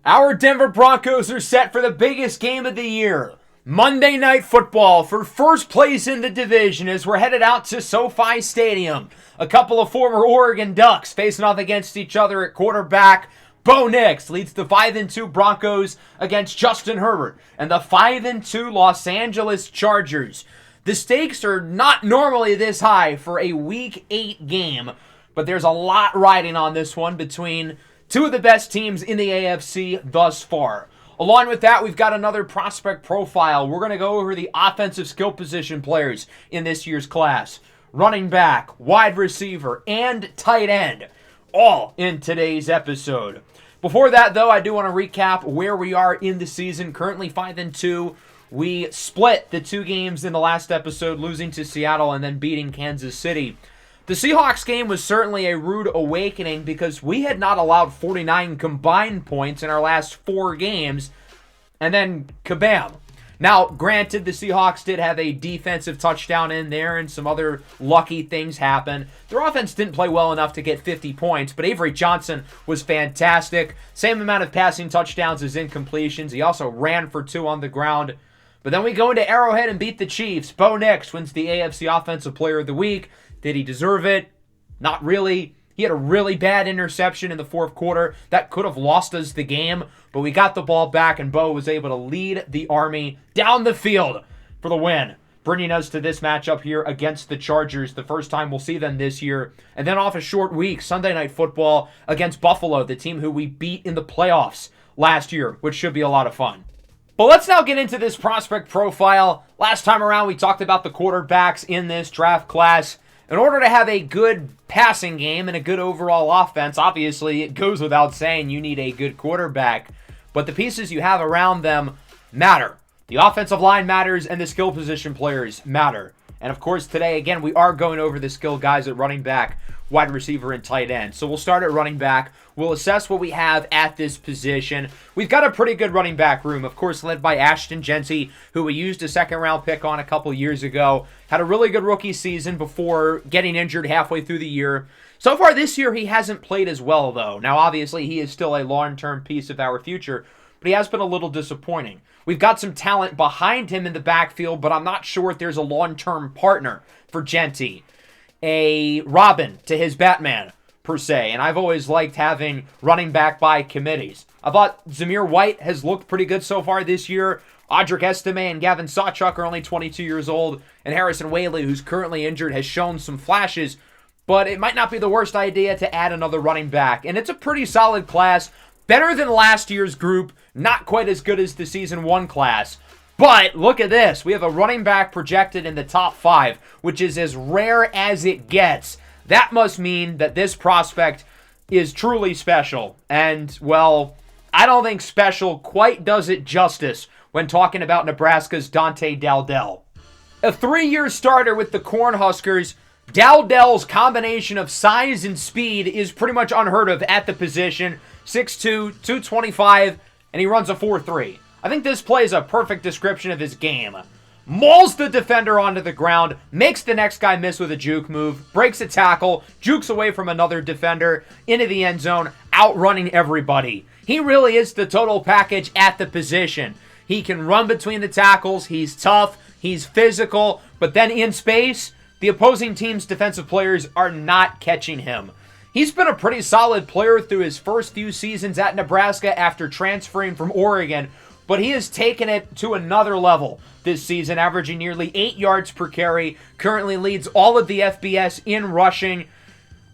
Our Denver Broncos are set for the biggest game of the year. Monday Night Football for first place in the division as we're headed out to SoFi Stadium. A couple of former Oregon Ducks facing off against each other at quarterback. Bo Nix leads the 5-2 Broncos against Justin Herbert and the 5-2 Los Angeles Chargers. The stakes are not normally this high for a Week 8 game, but there's a lot riding on this one between two of the best teams in the AFC thus far. Along with that, we've got another prospect profile. We're going to go over the offensive skill position players in this year's class. Running back, wide receiver, and tight end, all in today's episode. Before that, though, I do want to recap where we are in the season. Currently 5-2. We split the two games in the last episode, losing to Seattle and then beating Kansas City. The Seahawks game was certainly a rude awakening because we had not allowed 49 combined points in our last 4 games, and then kabam. Now, granted, the Seahawks did have a defensive touchdown in there and some other lucky things happened. Their offense didn't play well enough to get 50 points, but Avery Johnson was fantastic. Same amount of passing touchdowns as incompletions. He also ran for 2 on the ground. But then we go into Arrowhead and beat the Chiefs. Bo Nix wins the AFC Offensive Player of the Week. Did he deserve it? Not really. He had a really bad interception in the fourth quarter. That could have lost us the game, but we got the ball back, and Bo was able to lead the Army down the field for the win, bringing us to this matchup here against the Chargers, the first time we'll see them this year. And then off a short week, Sunday Night Football against Buffalo, the team who we beat in the playoffs last year, which should be a lot of fun. But let's now get into this prospect profile. Last time around, we talked about the quarterbacks in this draft class. In order to have a good passing game and a good overall offense, obviously it goes without saying you need a good quarterback. But the pieces you have around them matter. The offensive line matters and the skill position players matter. And of course today, again, we are going over the skill guys at running back, wide receiver, and tight end. So we'll start at running back. We'll assess what we have at this position. We've got a pretty good running back room, of course, led by Ashton Jeanty, who we used a second-round pick on a couple years ago. Had a really good rookie season before getting injured halfway through the year. So far this year, he hasn't played as well, though. Now, obviously, he is still a long-term piece of our future, but he has been a little disappointing. We've got some talent behind him in the backfield, but I'm not sure if there's a long-term partner for Jeanty. A Robin to his Batman, per se, and I've always liked having running back by committees. I thought Zamir White has looked pretty good so far this year. Audric Estime and Gavin Sawchuk are only 22 years old, and Harrison Whaley, who's currently injured, has shown some flashes, but it might not be the worst idea to add another running back, and it's a pretty solid class. Better than last year's group, not quite as good as the Season 1 class. But look at this. We have a running back projected in the top 5, which is as rare as it gets. That must mean that this prospect is truly special. And, well, I don't think special quite does it justice when talking about Nebraska's Dante Dowdell. A 3-year starter with the Cornhuskers, Dowdell's combination of size and speed is pretty much unheard of at the position. 6'2", 225, and he runs a 4.3. I think this play is a perfect description of his game. Mauls the defender onto the ground, makes the next guy miss with a juke move, breaks a tackle, jukes away from another defender, into the end zone, outrunning everybody. He really is the total package at the position. He can run between the tackles, he's tough, he's physical, but then in space, the opposing team's defensive players are not catching him. He's been a pretty solid player through his first few seasons at Nebraska after transferring from Oregon, but he has taken it to another level this season, averaging nearly 8 yards per carry, currently leads all of the FBS in rushing,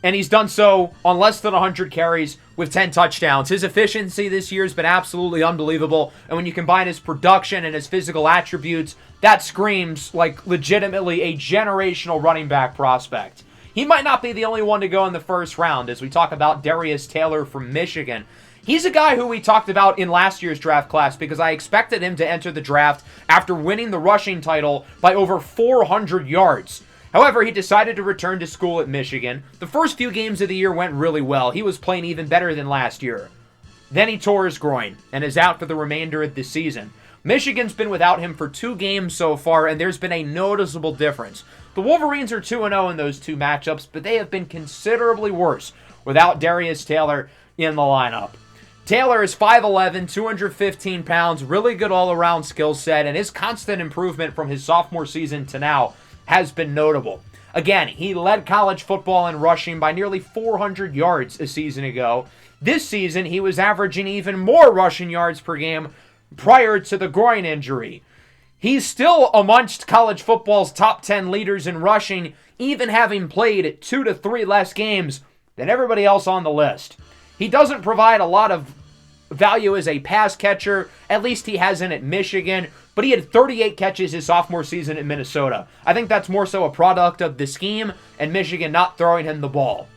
and he's done so on less than 100 carries with 10 touchdowns. His efficiency this year has been absolutely unbelievable, and when you combine his production and his physical attributes, that screams like legitimately a generational running back prospect. He might not be the only one to go in the first round, as we talk about Darius Taylor from Michigan. He's a guy who we talked about in last year's draft class because I expected him to enter the draft after winning the rushing title by over 400 yards. However, he decided to return to school at Michigan. The first few games of the year went really well. He was playing even better than last year. Then he tore his groin and is out for the remainder of the season. Michigan's been without him for 2 games so far, and there's been a noticeable difference. The Wolverines are 2-0 in those 2 matchups, but they have been considerably worse without Darius Taylor in the lineup. Taylor is 5'11", 215 pounds, really good all-around skill set, and his constant improvement from his sophomore season to now has been notable. Again, he led college football in rushing by nearly 400 yards a season ago. This season, he was averaging even more rushing yards per game prior to the groin injury. He's still amongst college football's top 10 leaders in rushing, even having played 2 to 3 less games than everybody else on the list. He doesn't provide a lot of value as a pass catcher, at least he hasn't at Michigan, but he had 38 catches his sophomore season at Minnesota. I think that's more so a product of the scheme and Michigan not throwing him the ball.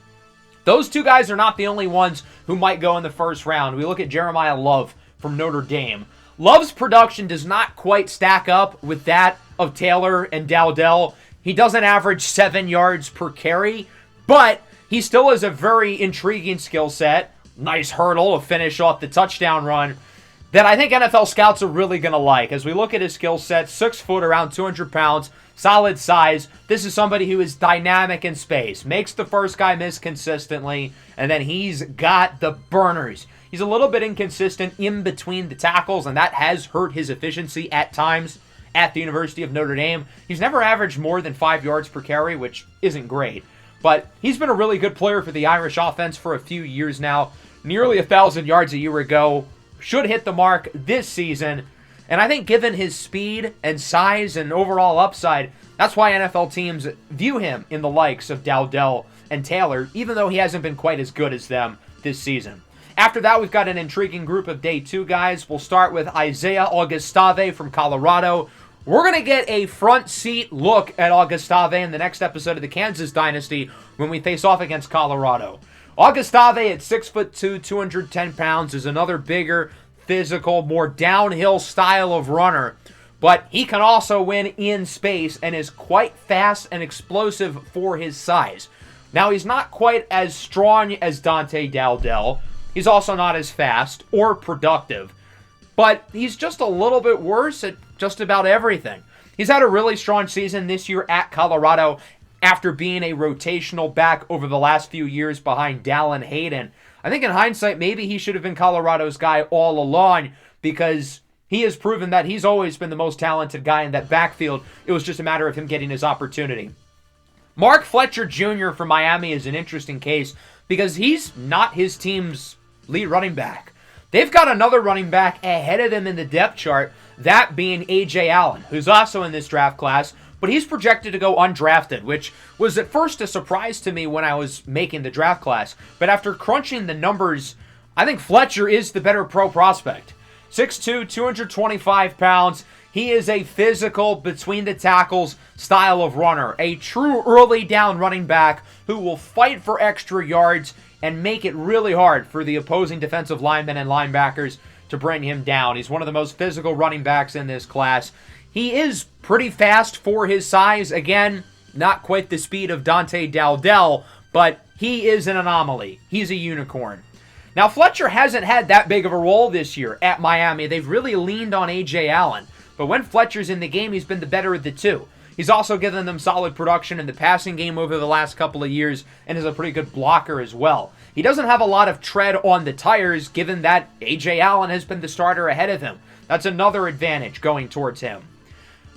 Those two guys are not the only ones who might go in the first round. We look at Jeremiah Love from Notre Dame. Love's production does not quite stack up with that of Taylor and Dowdell. He doesn't average 7 yards per carry, but he still has a very intriguing skill set. Nice hurdle to finish off the touchdown run that I think NFL scouts are really going to like. As we look at his skill set, 6 foot, around 200 pounds, solid size. This is somebody who is dynamic in space, makes the first guy miss consistently, and then he's got the burners. He's a little bit inconsistent in between the tackles, and that has hurt his efficiency at times at the University of Notre Dame. He's never averaged more than 5 yards per carry, which isn't great. But he's been a really good player for the Irish offense for a few years now. Nearly 1,000 yards a year ago. Should hit the mark this season. And I think given his speed and size and overall upside, that's why NFL teams view him in the likes of Dowdell and Taylor, even though he hasn't been quite as good as them this season. After that, we've got an intriguing group of day 2 guys. We'll start with Isaiah Augustave from Colorado. We're going to get a front seat look at Augustave in the next episode of the Kansas Dynasty when we face off against Colorado. Augustave at 6'2", 210 pounds is another bigger, physical, more downhill style of runner. But he can also win in space and is quite fast and explosive for his size. Now, he's not quite as strong as Dante Dowdell. He's also not as fast or productive. But he's just a little bit worse at just about everything. He's had a really strong season this year at Colorado after being a rotational back over the last few years behind Dallin Hayden. I think in hindsight, maybe he should have been Colorado's guy all along because he has proven that he's always been the most talented guy in that backfield. It was just a matter of him getting his opportunity. Mark Fletcher Jr. from Miami is an interesting case because he's not his team's lead running back. They've got another running back ahead of them in the depth chart, that being A.J. Allen, who's also in this draft class, but he's projected to go undrafted, which was at first a surprise to me when I was making the draft class. But after crunching the numbers, I think Fletcher is the better pro prospect. 6'2", 225 pounds. He is a physical, between the tackles style of runner. A true early down running back who will fight for extra yards and make it really hard for the opposing defensive linemen and linebackers to bring him down. He's one of the most physical running backs in this class. He is pretty fast for his size. Again, not quite the speed of Dante Dowdell, but he is an anomaly. He's a unicorn. Now, Fletcher hasn't had that big of a role this year at Miami. They've really leaned on A.J. Allen. But when Fletcher's in the game, he's been the better of the two. He's also given them solid production in the passing game over the last couple of years and is a pretty good blocker as well. He doesn't have a lot of tread on the tires given that A.J. Allen has been the starter ahead of him. That's another advantage going towards him.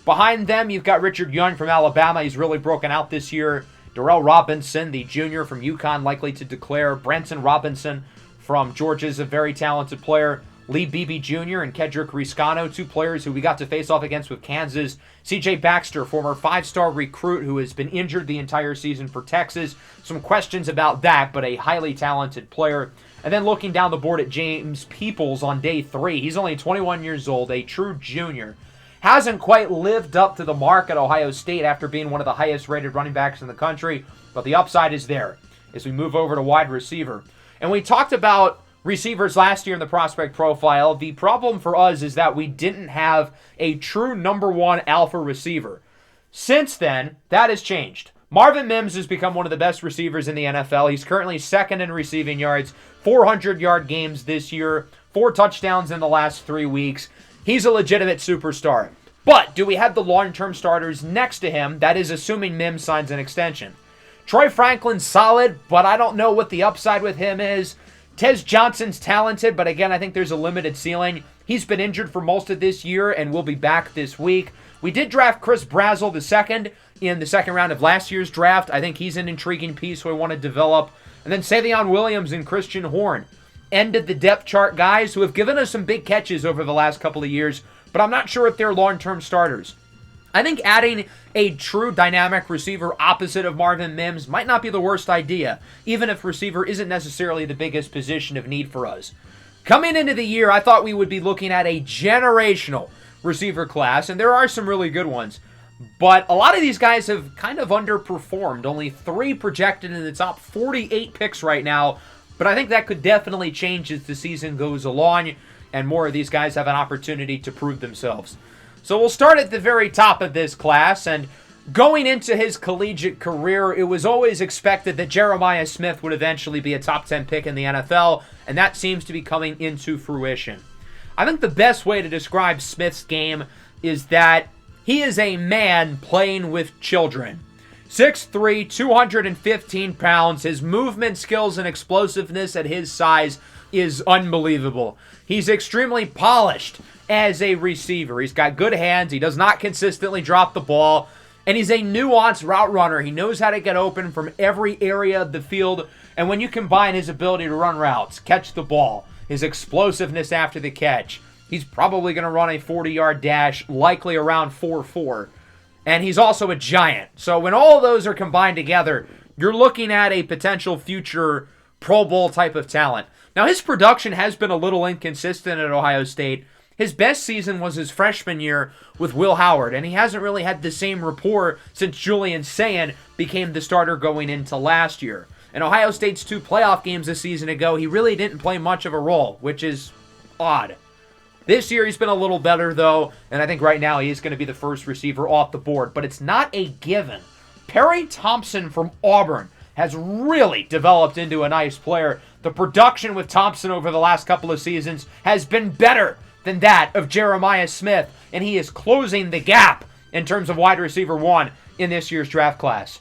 Behind them, you've got Richard Young from Alabama. He's really broken out this year. Darrell Robinson, the junior from UConn, likely to declare. Branson Robinson from Georgia is a very talented player. Lee Beebe Jr. and Kedrick Riscano, two players who we got to face off against with Kansas. C.J. Baxter, former 5-star recruit who has been injured the entire season for Texas. Some questions about that, but a highly talented player. And then looking down the board at James Peoples on day 3. He's only 21 years old, a true junior. Hasn't quite lived up to the mark at Ohio State after being one of the highest rated running backs in the country, but the upside is there as we move over to wide receiver. And we talked about receivers last year in the prospect profile. The problem for us is that we didn't have a true number 1 alpha receiver. Since then, that has changed. Marvin Mims has become one of the best receivers in the NFL. He's currently second in receiving yards, 400-yard games this year, 4 touchdowns in the last 3 weeks. He's a legitimate superstar. But do we have the long-term starters next to him? That is assuming Mims signs an extension. Troy Franklin's solid, but I don't know what the upside with him is. Tez Johnson's talented, but again, I think there's a limited ceiling. He's been injured for most of this year and will be back this week. We did draft Chris Brazzell II in the second round of last year's draft. I think he's an intriguing piece who I want to develop. And then Savion Williams and Christian Horn ended the depth chart guys who have given us some big catches over the last couple of years, but I'm not sure if they're long-term starters. I think adding a true dynamic receiver opposite of Marvin Mims might not be the worst idea, even if receiver isn't necessarily the biggest position of need for us. Coming into the year, I thought we would be looking at a generational receiver class, and there are some really good ones. But a lot of these guys have kind of underperformed. Only 3 projected in the top 48 picks right now. But I think that could definitely change as the season goes along and more of these guys have an opportunity to prove themselves. So we'll start at the very top of this class. And going into his collegiate career, it was always expected that Jeremiah Smith would eventually be a top 10 pick in the NFL. And that seems to be coming into fruition. I think the best way to describe Smith's game is that he is a man playing with children. 6'3", 215 pounds. His movement skills and explosiveness at his size is unbelievable. He's extremely polished as a receiver. He's got good hands. He does not consistently drop the ball. And he's a nuanced route runner. He knows how to get open from every area of the field. And when you combine his ability to run routes, catch the ball, his explosiveness after the catch, he's probably going to run a 40-yard dash, likely around 4.4. And he's also a giant. So when all of those are combined together, you're looking at a potential future Pro Bowl type of talent. Now, his production has been a little inconsistent at Ohio State. His best season was his freshman year with Will Howard, and he hasn't really had the same rapport since Julian Sayin became the starter going into last year. In Ohio State's 2 playoff games a season ago, he really didn't play much of a role, which is odd. This year he's been a little better, though, and I think right now he is going to be the first receiver off the board, but it's not a given. Perry Thompson from Auburn has really developed into a nice player. The production with Thompson over the last couple of seasons has been better than that of Jeremiah Smith, and he is closing the gap in terms of wide receiver 1 in this year's draft class.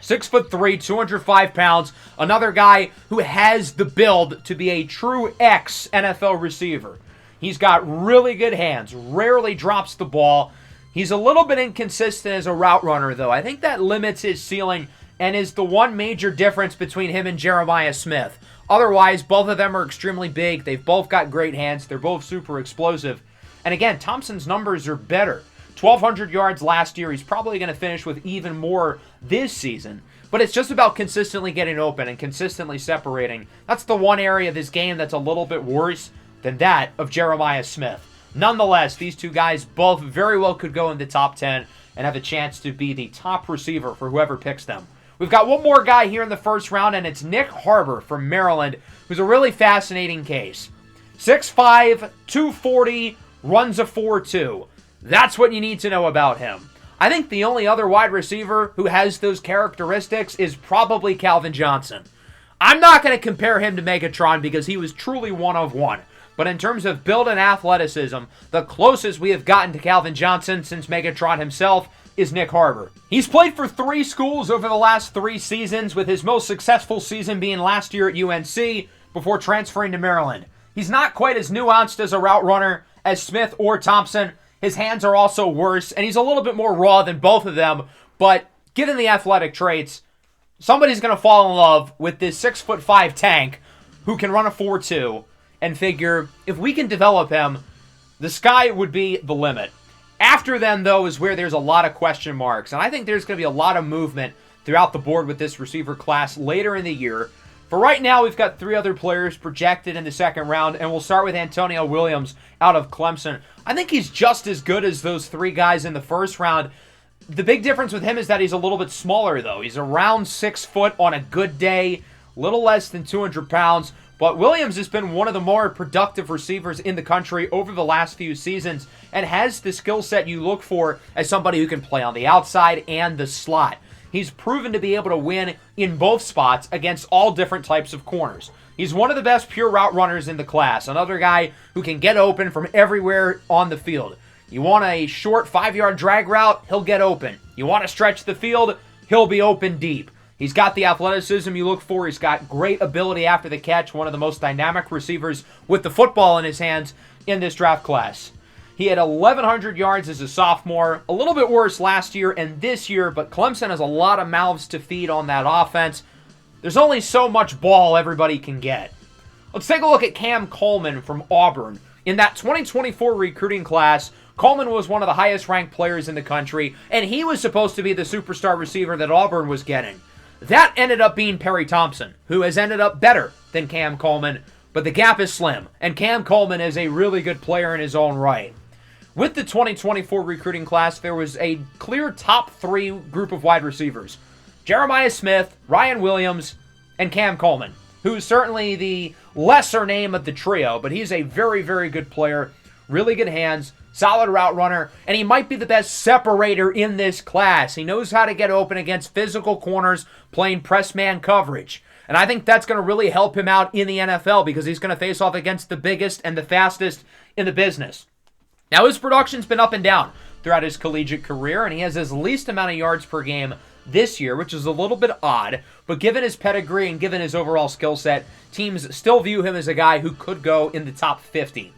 6'3", 205 pounds, another guy who has the build to be a true ex-NFL receiver. He's got really good hands, rarely drops the ball. He's a little bit inconsistent as a route runner, though. I think that limits his ceiling and is the one major difference between him and Jeremiah Smith. Otherwise, both of them are extremely big. They've both got great hands. They're both super explosive. And again, Thompson's numbers are better. 1,200 yards last year. He's probably going to finish with even more this season. But it's just about consistently getting open and consistently separating. That's the one area of his game that's a little bit worse than that of Jeremiah Smith. Nonetheless, these two guys both very well could go in the top 10 and have a chance to be the top receiver for whoever picks them. We've got one more guy here in the first round, and it's Nick Harbor from Maryland, who's a really fascinating case. 6'5", 240, runs a 4.2. That's what you need to know about him. I think the only other wide receiver who has those characteristics is probably Calvin Johnson. I'm not going to compare him to Megatron because he was truly one of one. But in terms of build and athleticism, the closest we have gotten to Calvin Johnson since Megatron himself is Nick Harbor. He's played for 3 schools over the last 3 seasons, with his most successful season being last year at UNC before transferring to Maryland. He's not quite as nuanced as a route runner as Smith or Thompson. His hands are also worse, and he's a little bit more raw than both of them. But given the athletic traits, somebody's going to fall in love with this 6'5" tank who can run a 4.2 and figure if we can develop him, the sky would be the limit. After then, though, is where there's a lot of question marks, and I think there's going to be a lot of movement throughout the board with this receiver class later in the year. For right now, we've got 3 other players projected in the second round, and we'll start with Antonio Williams out of Clemson. I think he's just as good as those 3 guys in the first round. The big difference with him is that he's a little bit smaller, though. He's around 6 foot on a good day, little less than 200 pounds. But Williams has been one of the more productive receivers in the country over the last few seasons and has the skill set you look for as somebody who can play on the outside and the slot. He's proven to be able to win in both spots against all different types of corners. He's one of the best pure route runners in the class, another guy who can get open from everywhere on the field. You want a short 5-yard drag route, he'll get open. You want to stretch the field, he'll be open deep. He's got the athleticism you look for. He's got great ability after the catch, one of the most dynamic receivers with the football in his hands in this draft class. He had 1,100 yards as a sophomore, a little bit worse last year and this year, but Clemson has a lot of mouths to feed on that offense. There's only so much ball everybody can get. Let's take a look at Cam Coleman from Auburn. In that 2024 recruiting class, Coleman was one of the highest ranked players in the country, and he was supposed to be the superstar receiver that Auburn was getting. That ended up being Perry Thompson, who has ended up better than Cam Coleman, but the gap is slim, and Cam Coleman is a really good player in his own right. With the 2024 recruiting class, there was a clear top 3 group of wide receivers. Jeremiah Smith, Ryan Williams, and Cam Coleman, who is certainly the lesser name of the trio, but he's a very, very good player, really good hands, solid route runner, and he might be the best separator in this class. He knows how to get open against physical corners playing press man coverage. And I think that's going to really help him out in the NFL because he's going to face off against the biggest and the fastest in the business. Now, his production's been up and down throughout his collegiate career, and he has his least amount of yards per game this year, which is a little bit odd, but given his pedigree and given his overall skill set, teams still view him as a guy who could go in the top 50.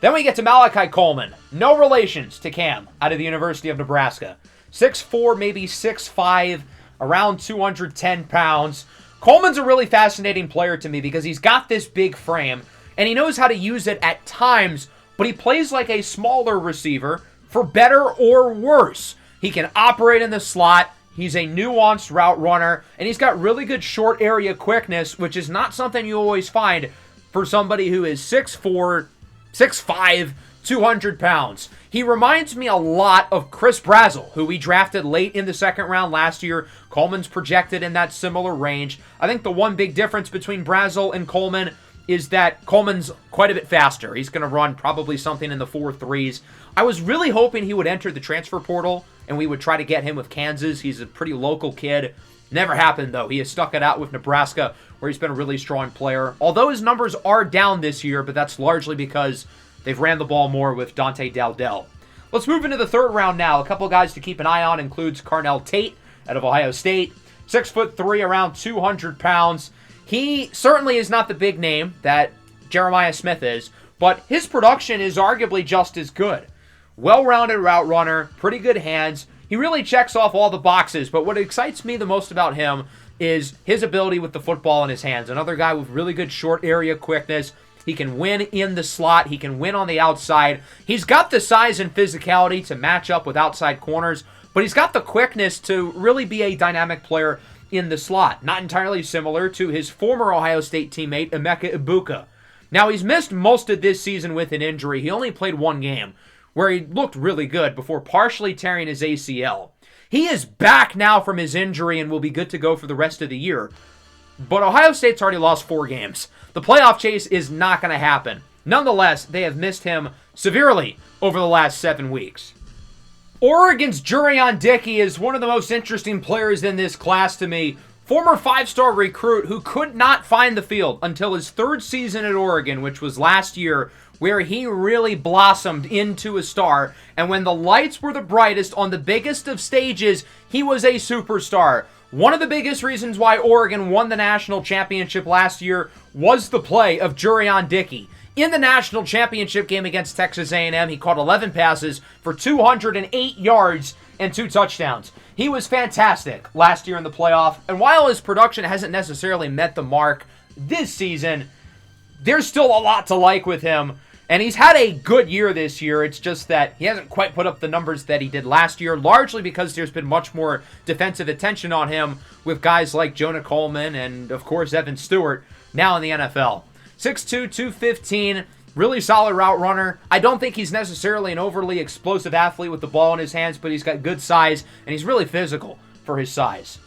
Then we get to Malachi Coleman. No relations to Cam out of the University of Nebraska. 6'4", maybe 6'5", around 210 pounds. Coleman's a really fascinating player to me because he's got this big frame, and he knows how to use it at times, but he plays like a smaller receiver for better or worse. He can operate in the slot. He's a nuanced route runner, and he's got really good short area quickness, which is not something you always find for somebody who is 6'4", 6'5", 200 pounds. He reminds me a lot of Chris Brazzell, who we drafted late in the second round last year. Coleman's projected in that similar range. I think the one big difference between Brazzell and Coleman is that Coleman's quite a bit faster. He's going to run probably something in the 4.3s. I was really hoping he would enter the transfer portal and we would try to get him with Kansas. He's a pretty local kid. Never happened, though. He has stuck it out with Nebraska, where he's been a really strong player. Although his numbers are down this year, but that's largely because they've ran the ball more with Dante Dowdell. Let's move into the third round now. A couple guys to keep an eye on includes Carnell Tate out of Ohio State. 6'3", around 200 pounds. He certainly is not the big name that Jeremiah Smith is, but his production is arguably just as good. Well-rounded route runner, pretty good hands. He really checks off all the boxes, but what excites me the most about him is his ability with the football in his hands. Another guy with really good short area quickness. He can win in the slot. He can win on the outside. He's got the size and physicality to match up with outside corners, but he's got the quickness to really be a dynamic player in the slot. Not entirely similar to his former Ohio State teammate, Emeka Egbuka. Now, he's missed most of this season with an injury. He only played one game, where he looked really good before partially tearing his ACL. He is back now from his injury and will be good to go for the rest of the year. But Ohio State's already lost 4 games. The playoff chase is not going to happen. Nonetheless, they have missed him severely over the last 7 weeks. Oregon's Jurion Dickey is one of the most interesting players in this class to me. Former 5-star recruit who could not find the field until his 3rd season at Oregon, which was last year, where he really blossomed into a star. And when the lights were the brightest on the biggest of stages, he was a superstar. One of the biggest reasons why Oregon won the national championship last year was the play of Jurion Dickey. In the national championship game against Texas A&M, he caught 11 passes for 208 yards and 2 touchdowns. He was fantastic last year in the playoff, and while his production hasn't necessarily met the mark this season, there's still a lot to like with him, and he's had a good year this year. It's just that he hasn't quite put up the numbers that he did last year, largely because there's been much more defensive attention on him with guys like Jonah Coleman and, of course, Evan Stewart now in the NFL. 6'2", 215, really solid route runner. I don't think he's necessarily an overly explosive athlete with the ball in his hands, but he's got good size, and he's really physical for his size.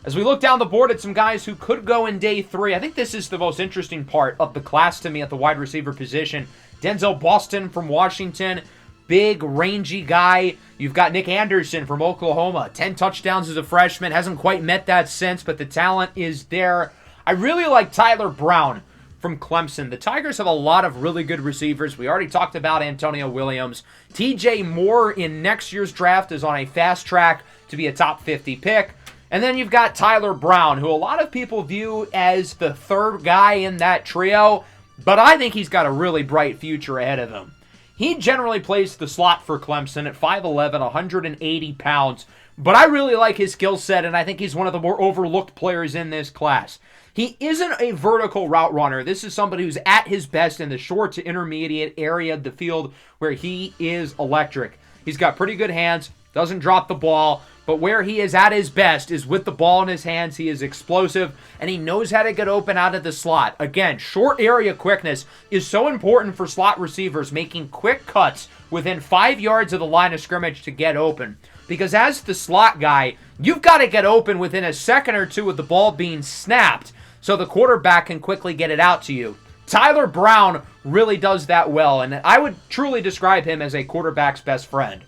As we look down the board at some guys who could go in day 3, I think this is the most interesting part of the class to me at the wide receiver position. Denzel Boston from Washington, big, rangy guy. You've got Nick Anderson from Oklahoma, 10 touchdowns as a freshman. Hasn't quite met that since, but the talent is there. I really like Tyler Brown from Clemson. The Tigers have a lot of really good receivers. We already talked about Antonio Williams. TJ Moore in next year's draft is on a fast track to be a top 50 pick. And then you've got Tyler Brown, who a lot of people view as the third guy in that trio, but I think he's got a really bright future ahead of him. He generally plays the slot for Clemson at 5'11", 180 pounds, but I really like his skill set, and I think he's one of the more overlooked players in this class. He isn't a vertical route runner. This is somebody who's at his best in the short to intermediate area of the field where he is electric. He's got pretty good hands, doesn't drop the ball, but where he is at his best is with the ball in his hands. He is explosive, and he knows how to get open out of the slot. Again, short area quickness is so important for slot receivers, making quick cuts within 5 yards of the line of scrimmage to get open. Because as the slot guy, you've got to get open within a second or two of the ball being snapped so the quarterback can quickly get it out to you. Tyler Brown really does that well, and I would truly describe him as a quarterback's best friend.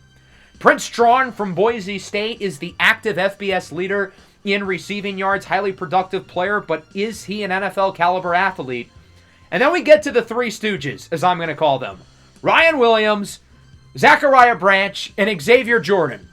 Prince Strong from Boise State is the active FBS leader in receiving yards, highly productive player, but is he an NFL caliber athlete? And then we get to the Three Stooges, as I'm going to call them. Ryan Williams, Zachariah Branch, and Xavier Jordan.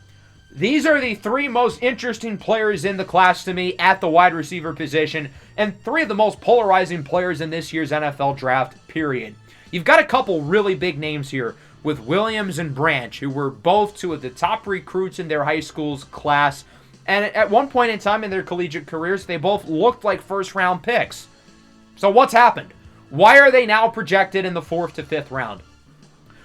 These are the three most interesting players in the class to me at the wide receiver position, and three of the most polarizing players in this year's NFL draft, period. You've got a couple really big names here with Williams and Branch, who were both two of the top recruits in their high school's class, and at one point in time in their collegiate careers, they both looked like first-round picks. So what's happened? Why are they now projected in the 4th to 5th round?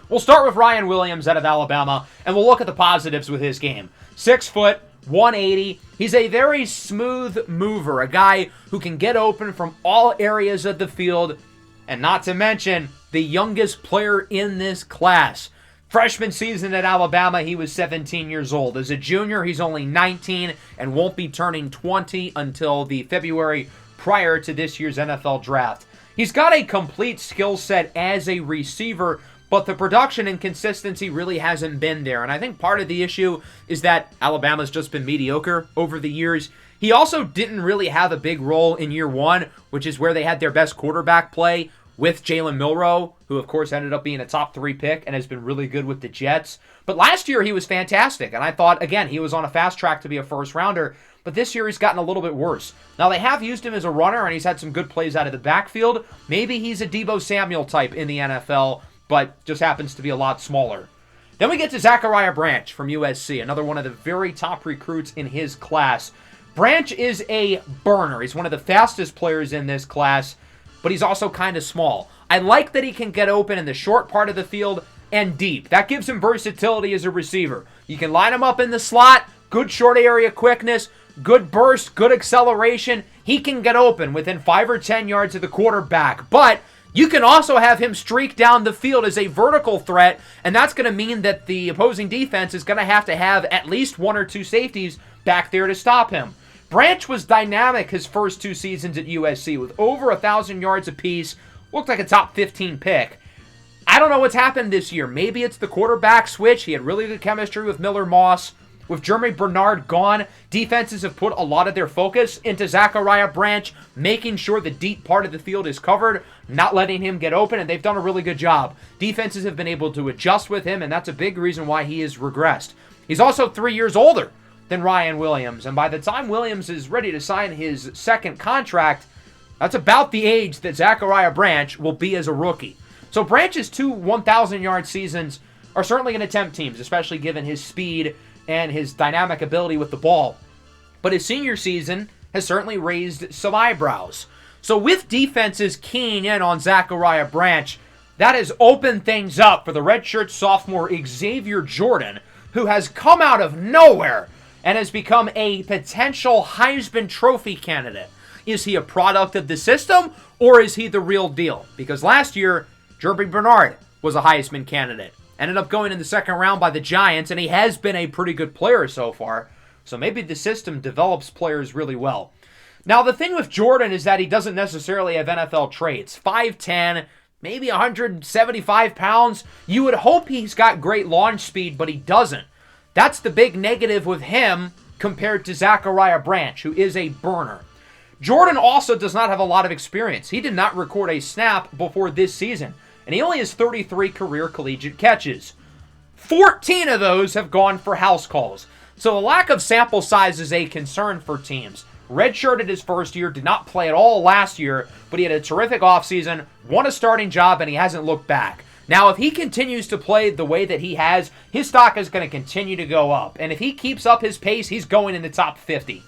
We'll start with Ryan Williams out of Alabama, and we'll look at the positives with his game. 6 foot, 180. He's a very smooth mover, a guy who can get open from all areas of the field, and not to mention the youngest player in this class. Freshman season at Alabama, he was 17 years old. As a junior, he's only 19 and won't be turning 20 until the February prior to this year's NFL draft. He's got a complete skill set as a receiver, but the production and consistency really hasn't been there. And I think part of the issue is that Alabama's just been mediocre over the years. He also didn't really have a big role in year one, which is where they had their best quarterback play with Jalen Milroe, who of course ended up being a top 3 pick and has been really good with the Jets. But last year he was fantastic, and I thought, again, he was on a fast track to be a first rounder, but this year he's gotten a little bit worse. Now they have used him as a runner, and he's had some good plays out of the backfield. Maybe he's a Deebo Samuel type in the NFL, but just happens to be a lot smaller. Then we get to Zachariah Branch from USC, another one of the very top recruits in his class. Branch is a burner. He's one of the fastest players in this class, but he's also kind of small. I like that he can get open in the short part of the field and deep. That gives him versatility as a receiver. You can line him up in the slot, good short area quickness, good burst, good acceleration. He can get open within 5 or 10 yards of the quarterback, but you can also have him streak down the field as a vertical threat, and that's going to mean that the opposing defense is going to have at least 1 or 2 safeties back there to stop him. Branch was dynamic his first 2 seasons at USC with over 1,000 yards apiece. Looked like a top 15 pick. I don't know what's happened this year. Maybe it's the quarterback switch. He had really good chemistry with Miller Moss. With Jeremy Bernard gone, defenses have put a lot of their focus into Zachariah Branch, making sure the deep part of the field is covered, not letting him get open, and they've done a really good job. Defenses have been able to adjust with him, and that's a big reason why he has regressed. He's also 3 years older than Ryan Williams, and by the time Williams is ready to sign his second contract, that's about the age that Zachariah Branch will be as a rookie. So Branch's 2 1,000-yard seasons are certainly going to tempt teams, especially given his speed and his dynamic ability with the ball. But his senior season has certainly raised some eyebrows. So with defenses keying in on Zachariah Branch, that has opened things up for the redshirt sophomore Xavier Jordan, who has come out of nowhere and has become a potential Heisman Trophy candidate. Is he a product of the system, or is he the real deal? Because last year, Jeremy Bernard was a Heisman candidate. Ended up going in the second round by the Giants, and he has been a pretty good player so far. So maybe the system develops players really well. Now, the thing with Jordan is that he doesn't necessarily have NFL traits. 5'10", maybe 175 pounds. You would hope he's got great launch speed, but he doesn't. That's the big negative with him compared to Zachariah Branch, who is a burner. Jordan also does not have a lot of experience. He did not record a snap before this season, and he only has 33 career collegiate catches. 14 of those have gone for house calls. So the lack of sample size is a concern for teams. Redshirted his first year, did not play at all last year, but he had a terrific offseason, won a starting job, and he hasn't looked back. Now, if he continues to play the way that he has, his stock is going to continue to go up. And if he keeps up his pace, he's going in the top 50.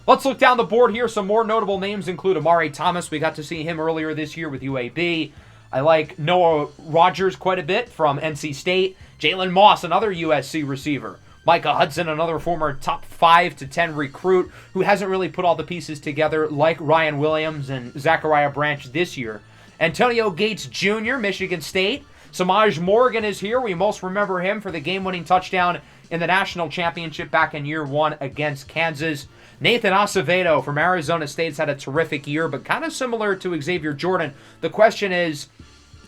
Let's look down the board here. Some more notable names include Amari Thomas. We got to see him earlier this year with UAB. I like Noah Rogers quite a bit from NC State. Jalen Moss, another USC receiver. Micah Hudson, another former top 5 to 10 recruit who hasn't really put all the pieces together like Ryan Williams and Zachariah Branch this year. Antonio Gates Jr., Michigan State. Samaj Morgan is here. We most remember him for the game-winning touchdown in the national championship back in year 1 against Kansas. Nathan Acevedo from Arizona State's had a terrific year, but kind of similar to Xavier Jordan. The question is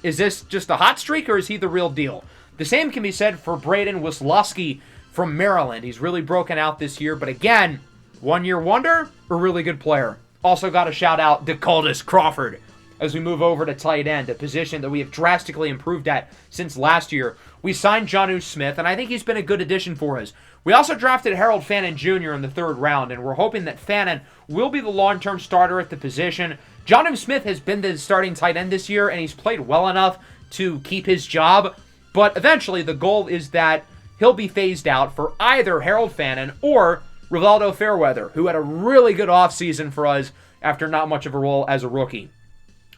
this just a hot streak or is he the real deal? The same can be said for Braden Wislowski from Maryland. He's really broken out this year, but again, one-year wonder, a really good player. Also got to shout out Dakotas Crawford as we move over to tight end, a position that we have drastically improved at since last year. We signed Jonnu Smith, and I think he's been a good addition for us. We also drafted Harold Fannin Jr. in the 3rd round, and we're hoping that Fannin will be the long-term starter at the position. Jonnu Smith has been the starting tight end this year, and he's played well enough to keep his job, but eventually the goal is that he'll be phased out for either Harold Fannin or Rivaldo Fairweather, who had a really good offseason for us after not much of a role as a rookie.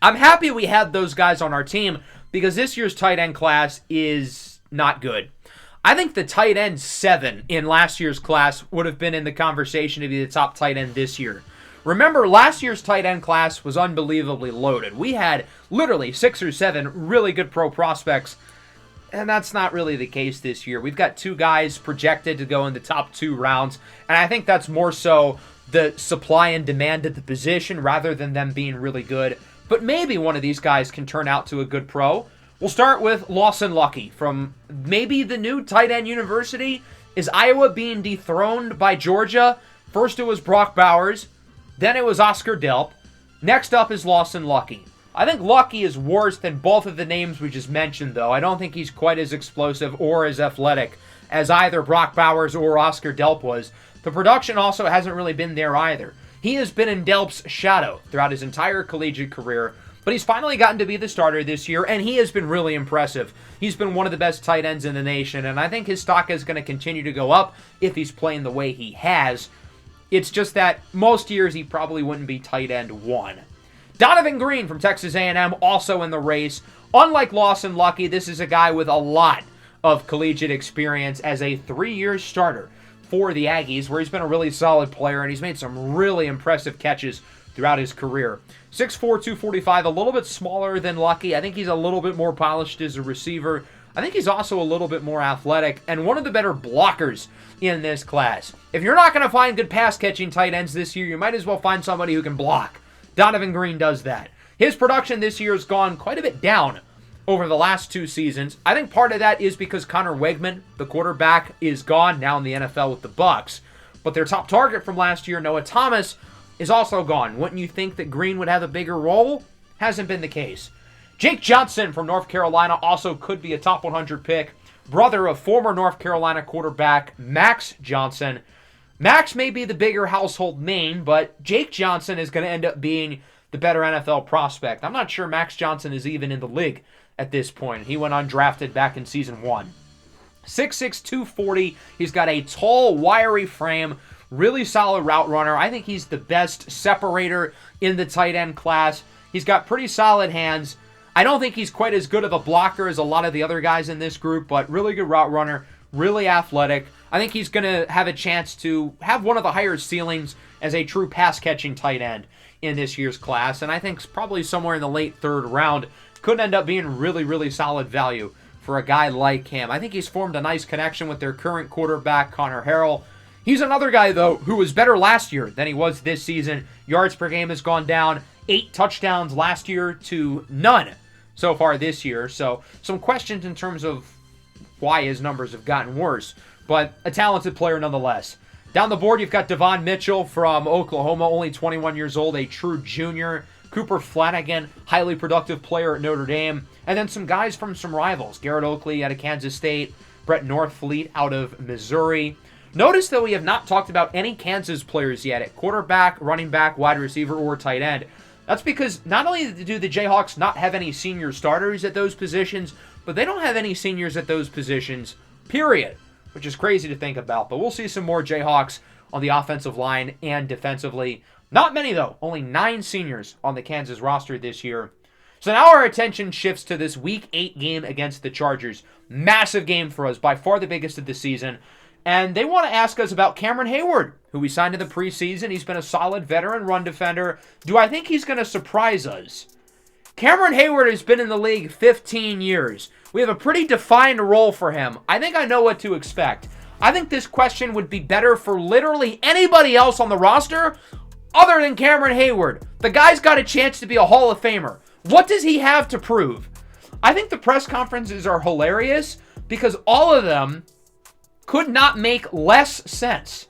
I'm happy we had those guys on our team because this year's tight end class is not good. I think the tight end 7 in last year's class would have been in the conversation to be the top tight end this year. Remember, last year's tight end class was unbelievably loaded. We had literally 6 or 7 really good pro prospects, and that's not really the case this year. We've got 2 guys projected to go in the top 2 rounds, and I think that's more so the supply and demand at the position rather than them being really good. But maybe one of these guys can turn out to a good pro. We'll start with Lawson Lucky from maybe the new tight end university. Is Iowa being dethroned by Georgia? First it was Brock Bowers, then it was Oscar Delp. Next up is Lawson Lucky. I think Lucky is worse than both of the names we just mentioned, though. I don't think he's quite as explosive or as athletic as either Brock Bowers or Oscar Delp was. The production also hasn't really been there either. He has been in Delp's shadow throughout his entire collegiate career, but he's finally gotten to be the starter this year, and he has been really impressive. He's been one of the best tight ends in the nation, and I think his stock is going to continue to go up if he's playing the way he has. It's just that most years he probably wouldn't be tight end 1. Donovan Green from Texas A&M also in the race. Unlike Lawson Lucky, this is a guy with a lot of collegiate experience as a 3-year starter for the Aggies, where he's been a really solid player, and he's made some really impressive catches throughout his career. 6'4", 245, a little bit smaller than Lucky. I think he's a little bit more polished as a receiver. I think he's also a little bit more athletic, and one of the better blockers in this class. If you're not going to find good pass-catching tight ends this year, you might as well find somebody who can block. Donovan Green does that. His production this year has gone quite a bit down over the last 2 seasons. I think part of that is because Connor Wegman, the quarterback, is gone now in the NFL with the Bucs. But their top target from last year, Noah Thomas, is also gone. Wouldn't you think that Green would have a bigger role? Hasn't been the case. Jake Johnson from North Carolina also could be a top 100 pick. Brother of former North Carolina quarterback Max Johnson. Max may be the bigger household name, but Jake Johnson is going to end up being the better NFL prospect. I'm not sure Max Johnson is even in the league at this point. He went undrafted back in season 1. 6'6", 240. He's got a tall, wiry frame, really solid route runner. I think he's the best separator in the tight end class. He's got pretty solid hands. I don't think he's quite as good of a blocker as a lot of the other guys in this group, but really good route runner, really athletic. I think he's going to have a chance to have one of the higher ceilings as a true pass-catching tight end in this year's class, and I think probably somewhere in the late 3rd round could end up being really, really solid value for a guy like him. I think he's formed a nice connection with their current quarterback, Connor Harrell. He's another guy, though, who was better last year than he was this season. Yards per game has gone down, 8 touchdowns last year to none so far this year. So some questions in terms of why his numbers have gotten worse, but a talented player nonetheless. Down the board, you've got Devon Mitchell from Oklahoma, only 21 years old, a true junior. Cooper Flanagan, highly productive player at Notre Dame. And then some guys from some rivals. Garrett Oakley out of Kansas State. Brett Northfleet out of Missouri. Notice that we have not talked about any Kansas players yet at quarterback, running back, wide receiver, or tight end. That's because not only do the Jayhawks not have any senior starters at those positions, but they don't have any seniors at those positions, period, which is crazy to think about. But we'll see some more Jayhawks on the offensive line and defensively. Not many, though. Only 9 seniors on the Kansas roster this year. So now our attention shifts to this Week 8 game against the Chargers. Massive game for us, by far the biggest of the season. And they want to ask us about Cameron Hayward, who we signed in the preseason. He's been a solid veteran run defender. Do I think he's going to surprise us? Cameron Hayward has been in the league 15 years. We have a pretty defined role for him. I think I know what to expect. I think this question would be better for literally anybody else on the roster other than Cameron Hayward. The guy's got a chance to be a Hall of Famer. What does he have to prove? I think the press conferences are hilarious because all of them could not make less sense.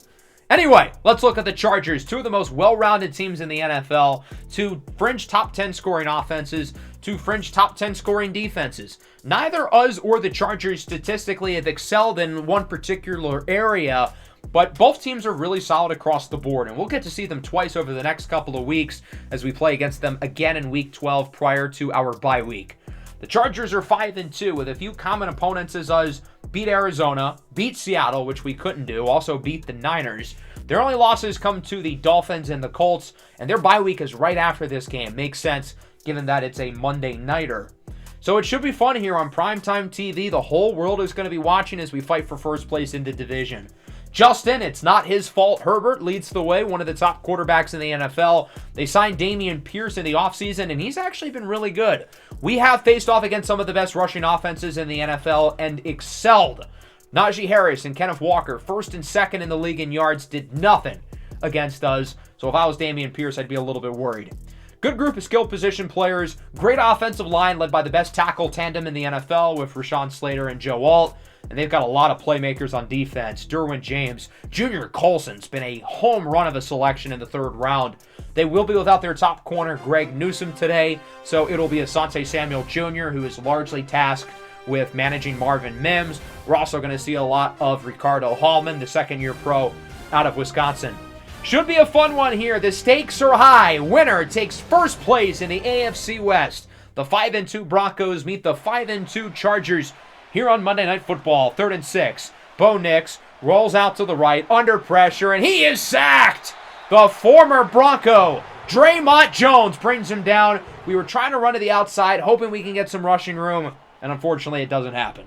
Anyway, let's look at the Chargers, 2 of the most well-rounded teams in the NFL, 2 fringe top 10 scoring offenses, 2 fringe top 10 scoring defenses. Neither us or the Chargers statistically have excelled in one particular area, but both teams are really solid across the board, and we'll get to see them twice over the next couple of weeks as we play against them again in Week 12 prior to our bye week. The Chargers are 5-2 with a few common opponents as us. Beat Arizona, beat Seattle, which we couldn't do, also beat the Niners. Their only losses come to the Dolphins and the Colts, and their bye week is right after this game. Makes sense, given that it's a Monday nighter. So it should be fun here on primetime TV. The whole world is going to be watching as we fight for first place in the division. Justin, it's not his fault. Herbert leads the way, one of the top quarterbacks in the NFL. They signed Dameon Pierce in the offseason, and he's actually been really good. We have faced off against some of the best rushing offenses in the NFL and excelled. Najee Harris and Kenneth Walker, first and second in the league in yards, did nothing against us. So if I was Dameon Pierce, I'd be a little bit worried. Good group of skill position players. Great offensive line led by the best tackle tandem in the NFL with Rashawn Slater and Joe Alt. And they've got a lot of playmakers on defense. Derwin James, Junior Colson's been a home run of a selection in the 3rd round. They will be without their top corner, Greg Newsome, today. So it'll be Asante Samuel Jr., who is largely tasked with managing Marvin Mims. We're also going to see a lot of Ricardo Hallman, the 2nd-year pro out of Wisconsin. Should be a fun one here. The stakes are high. Winner takes first place in the AFC West. The 5-2 Broncos meet the 5-2 Chargers here on Monday Night Football. 3rd and 6. Bo Nix rolls out to the right under pressure, and he is sacked. The former Bronco, Draymond Jones, brings him down. We were trying to run to the outside, hoping we can get some rushing room, and unfortunately it doesn't happen.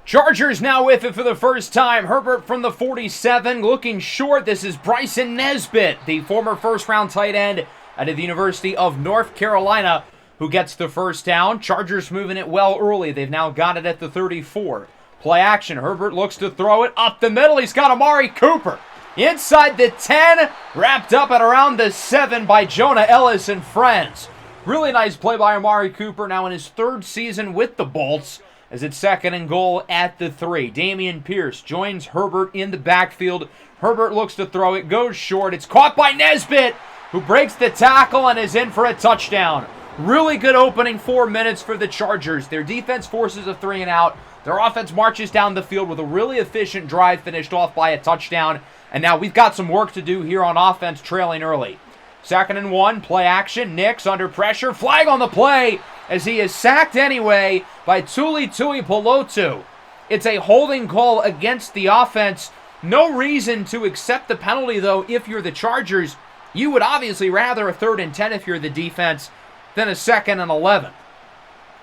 Chargers now with it for the first time. Herbert from the 47, looking short. This is Bryson Nesbitt, the former first-round tight end out of the University of North Carolina, who gets the first down. Chargers moving it well early. They've now got it at the 34. Play action. Herbert looks to throw it up the middle. He's got Amari Cooper inside the 10, wrapped up at around the 7 by Jonah Ellis and friends. Really nice play by Amari Cooper, now in his 3rd season with the Bolts, as it's 2nd and goal at the 3. Dameon Pierce joins Herbert in the backfield. Herbert looks to throw it, goes short. It's caught by Nesbitt, who breaks the tackle and is in for a touchdown. Really good opening 4 minutes for the Chargers. Their defense forces a 3 and out. Their offense marches down the field with a really efficient drive finished off by a touchdown. And now we've got some work to do here on offense, trailing early. 2nd and 1, play action. Nix under pressure. Flag on the play as he is sacked anyway by Tuli Tuipulotu. It's a holding call against the offense. No reason to accept the penalty, though, if you're the Chargers. You would obviously rather a 3rd and 10 if you're the defense than a 2nd and 11.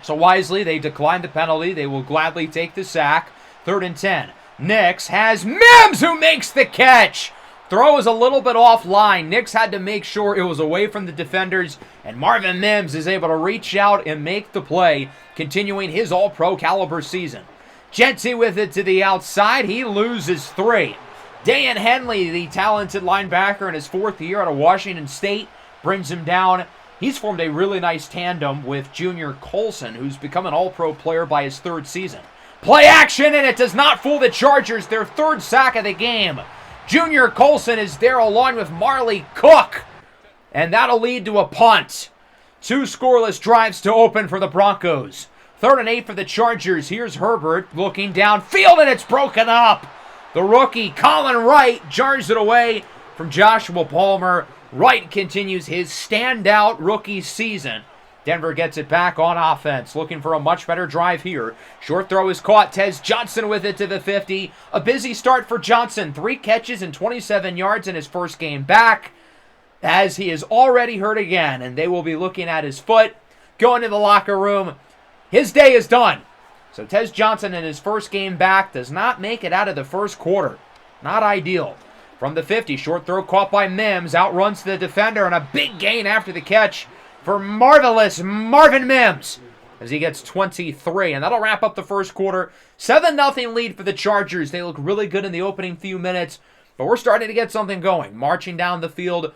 So wisely, they declined the penalty. They will gladly take the sack. 3rd and 10. Nix has Mims, who makes the catch. Throw is a little bit offline. Nix had to make sure it was away from the defenders, and Marvin Mims is able to reach out and make the play, continuing his all-pro caliber season. Jetty with it to the outside. He loses 3. Dan Henley, the talented linebacker in his 4th year out of Washington State, brings him down. He's formed a really nice tandem with Junior Colson, who's become an all-pro player by his 3rd season. Play action, and it does not fool the Chargers. Their 3rd sack of the game. Junior Colson is there along with Marley Cook. And that'll lead to a punt. 2 scoreless drives to open for the Broncos. 3rd and 8 for the Chargers. Here's Herbert looking downfield, and it's broken up. The rookie, Colin Wright, jars it away from Joshua Palmer. Wright continues his standout rookie season. Denver gets it back on offense, looking for a much better drive here. Short throw is caught. Tez Johnson with it to the 50. A busy start for Johnson. 3 catches and 27 yards in his first game back, as he is already hurt again, and they will be looking at his foot. Going to the locker room. His day is done. So Tez Johnson in his first game back does not make it out of the first quarter. Not ideal. From the 50, short throw caught by Mims. Outruns the defender, and a big gain after the catch for marvelous Marvin Mims as he gets 23. And that'll wrap up the first quarter. 7-0 lead for the Chargers. They look really good in the opening few minutes, but we're starting to get something going. Marching down the field.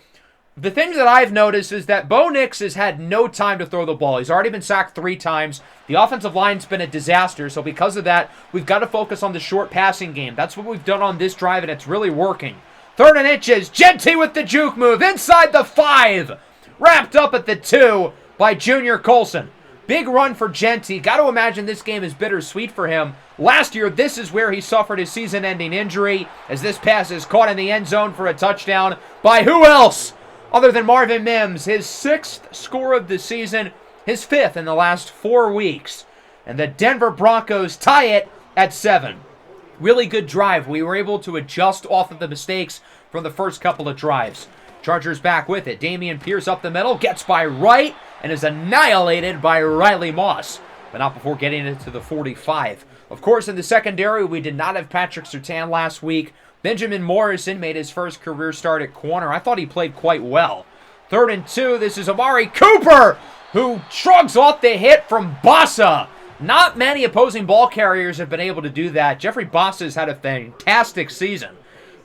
The thing that I've noticed is that Bo Nix has had no time to throw the ball. He's already been sacked 3 times. The offensive line's been a disaster, so because of that, we've got to focus on the short passing game. That's what we've done on this drive, and it's really working. 3rd and inches. Genty with the juke move inside the 5. Wrapped up at the 2 by Junior Colson. Big run for Genty. Got to imagine this game is bittersweet for him. Last year, this is where he suffered his season-ending injury, as this pass is caught in the end zone for a touchdown by who else other than Marvin Mims. His 6th score of the season, his 5th in the last 4 weeks. And the Denver Broncos tie it at 7. Really good drive. We were able to adjust off of the mistakes from the first couple of drives. Chargers back with it. Dameon Pierce up the middle, gets by Wright, and is annihilated by Riley Moss, but not before getting it to the 45. Of course, in the secondary, we did not have Patrick Surtain last week. Benjamin Morrison made his first career start at corner. I thought he played quite well. 3rd and 2, this is Amari Cooper, who shrugs off the hit from Bossa. Not many opposing ball carriers have been able to do that. Jeffrey Bossa's had a fantastic season,